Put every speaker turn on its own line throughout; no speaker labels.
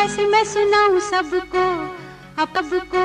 कैसे मैं सुनाऊं सबको सबको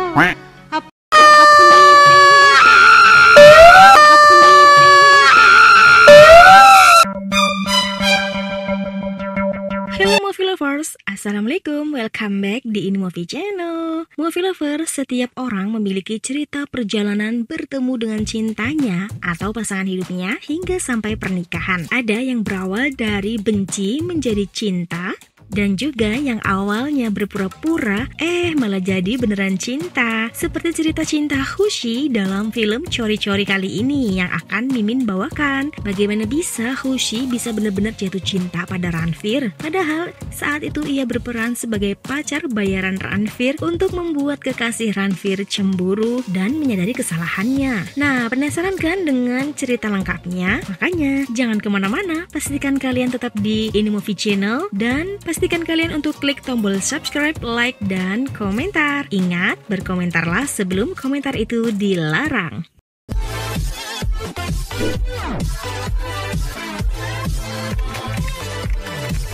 Hello Movie Lovers, Assalamualaikum, welcome back di Ini Movie Channel. Movie Lovers, setiap orang memiliki cerita perjalanan bertemu dengan cintanya atau pasangan hidupnya hingga sampai pernikahan. Ada yang berawal dari benci menjadi cinta, dan juga yang awalnya berpura-pura malah jadi beneran cinta. Seperti cerita cinta Hushi dalam film Cori-Cori kali ini yang akan Mimin bawakan. Bagaimana bisa Hushi bisa benar-benar jatuh cinta pada Ranveer, padahal saat itu ia berperan sebagai pacar bayaran Ranveer untuk membuat kekasih Ranveer cemburu dan menyadari kesalahannya. Nah, penasaran kan dengan cerita lengkapnya? Makanya jangan kemana-mana, pastikan kalian tetap di Ini Movie Channel dan pastikan kalian untuk klik tombol subscribe, like, dan komentar. Ingat, berkomentarlah sebelum komentar itu dilarang.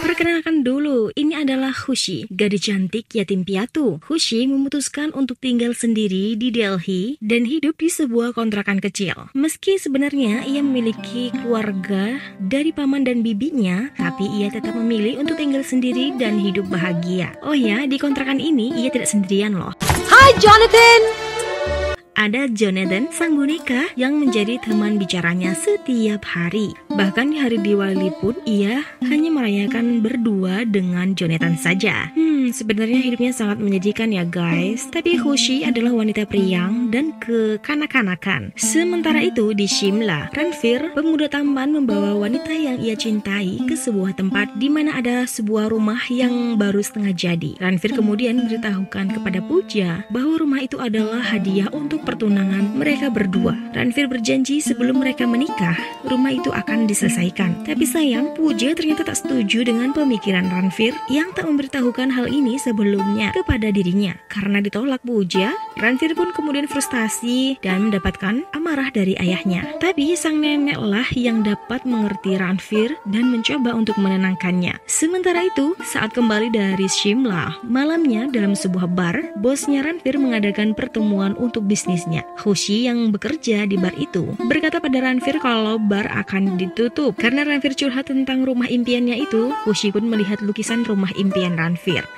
Perkenalkan dulu, ini adalah Hushi, gadis cantik yatim piatu. Hushi memutuskan untuk tinggal sendiri di Delhi dan hidup di sebuah kontrakan kecil. Meski sebenarnya ia memiliki keluarga dari paman dan bibinya, tapi ia tetap memilih untuk tinggal sendiri dan hidup bahagia. Oh ya, di kontrakan ini ia tidak sendirian loh.
Hai Jonathan.
Ada Jonathan, sang boneka yang menjadi teman bicaranya setiap hari. Bahkan di hari Diwali pun ia hanya merayakan berdua dengan Jonathan saja. Sebenarnya hidupnya sangat menyedihkan ya guys. Tapi Hushi adalah wanita periang dan kekanak-kanakan. Sementara itu di Shimla, Ranveer, pemuda tampan, membawa wanita yang ia cintai ke sebuah tempat di mana ada sebuah rumah yang baru setengah jadi. Ranveer kemudian memberitahukan kepada Pooja bahwa rumah itu adalah hadiah untuk pertunangan mereka berdua. Ranveer berjanji sebelum mereka menikah, rumah itu akan diselesaikan. Tapi sayang, Pooja ternyata tak setuju dengan pemikiran Ranveer yang tak memberitahukan hal ini sebelumnya kepada dirinya. Karena ditolak Pooja, Ranveer pun kemudian frustasi dan mendapatkan amarah dari ayahnya. Tapi sang neneklah yang dapat mengerti Ranveer dan mencoba untuk menenangkannya. Sementara itu, saat kembali dari Shimla, malamnya dalam sebuah bar, bosnya Ranveer mengadakan pertemuan untuk bisnisnya. Hushi yang bekerja di bar itu berkata pada Ranveer kalau bar akan ditutup. Karena Ranveer curhat tentang rumah impiannya itu, Hushi pun melihat lukisan rumah impian Ranveer.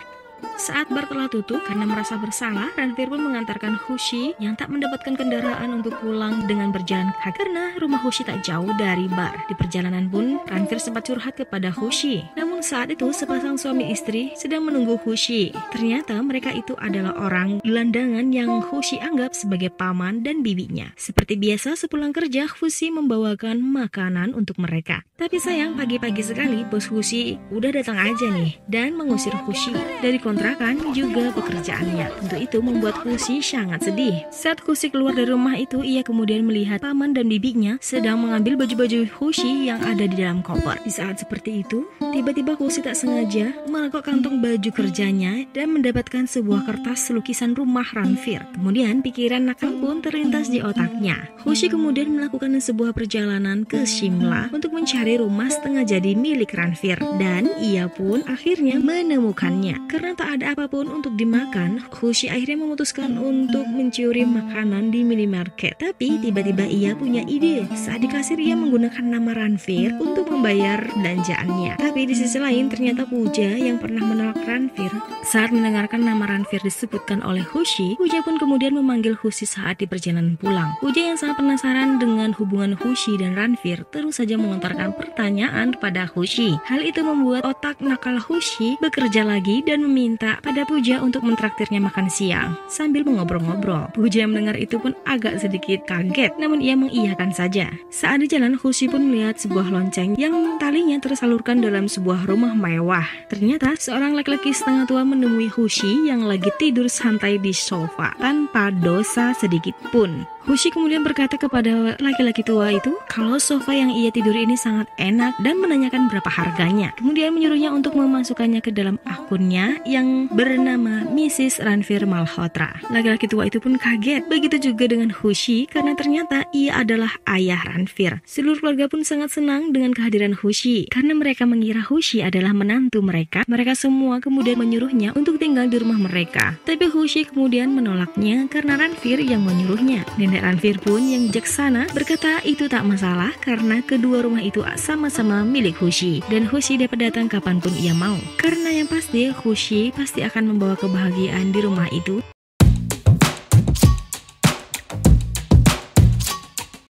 Saat bar telah tutup karena merasa bersalah, Ranveer pun mengantarkan Hushi yang tak mendapatkan kendaraan untuk pulang dengan berjalan kaki karena rumah Hushi tak jauh dari bar. Di perjalanan pun Ranveer sempat curhat kepada Hushi. Namun saat itu sepasang suami istri sedang menunggu Hushi. Ternyata mereka itu adalah orang gelandangan yang Hushi anggap sebagai paman dan bibinya. Seperti biasa sepulang kerja, Hushi membawakan makanan untuk mereka. Tapi sayang, pagi-pagi sekali bos Hushi udah datang aja nih dan mengusir Hushi dari kontrakan juga pekerjaannya. Tentu itu membuat Hushi sangat sedih. Saat Hushi keluar dari rumah itu, ia kemudian melihat paman dan bibinya sedang mengambil baju-baju Hushi yang ada di dalam koper. Di saat seperti itu, tiba-tiba Hushi tak sengaja merokok kantong baju kerjanya dan mendapatkan sebuah kertas lukisan rumah Ranveer. Kemudian pikiran nakal pun terlintas di otaknya. Hushi kemudian melakukan sebuah perjalanan ke Shimla untuk mencari rumah setengah jadi milik Ranveer, dan ia pun akhirnya menemukannya. Karena tak ada apapun untuk dimakan, Hushi akhirnya memutuskan untuk mencuri makanan di minimarket. Tapi tiba-tiba ia punya ide. Saat di kasir ia menggunakan nama Ranveer untuk membayar belanjaannya. Tapi di sisi lain ternyata Pooja yang pernah menolak Ranveer, saat mendengarkan nama Ranveer disebutkan oleh Hushi, Pooja pun kemudian memanggil Hushi saat di perjalanan pulang. Pooja yang sangat penasaran dengan hubungan Hushi dan Ranveer terus saja melontarkan pertanyaan pada Hushi. Hal itu membuat otak nakal Hushi bekerja lagi dan meminta pada Pooja untuk mentraktirnya makan siang sambil mengobrol-ngobrol. Pooja mendengar itu pun agak sedikit kaget, namun ia mengiyakan saja. Saat di jalan, Hushi pun melihat sebuah lonceng yang talinya tersalurkan dalam sebuah rumah mewah. Ternyata seorang laki-laki setengah tua menemui Hushi yang lagi tidur santai di sofa tanpa dosa sedikit pun. Hushi kemudian berkata kepada laki-laki tua itu kalau sofa yang ia tidur ini sangat enak dan menanyakan berapa harganya. Kemudian menyuruhnya untuk memasukkannya ke dalam akunnya yang bernama Mrs. Ranveer Malhotra. Laki-laki tua itu pun kaget. Begitu juga dengan Hushi karena ternyata ia adalah ayah Ranveer. Seluruh keluarga pun sangat senang dengan kehadiran Hushi karena mereka mengira Hushi adalah menantu mereka. Mereka semua kemudian menyuruhnya untuk tinggal di rumah mereka. Tapi Hushi kemudian menolaknya karena Ranveer yang menyuruhnya. Nenek Ranveer pun yang bijaksana berkata itu tak masalah karena kedua rumah itu sama-sama milik Hushi dan Hushi dapat datang kapanpun ia mau. Karena yang pasti Hushi pasti akan membawa kebahagiaan di rumah itu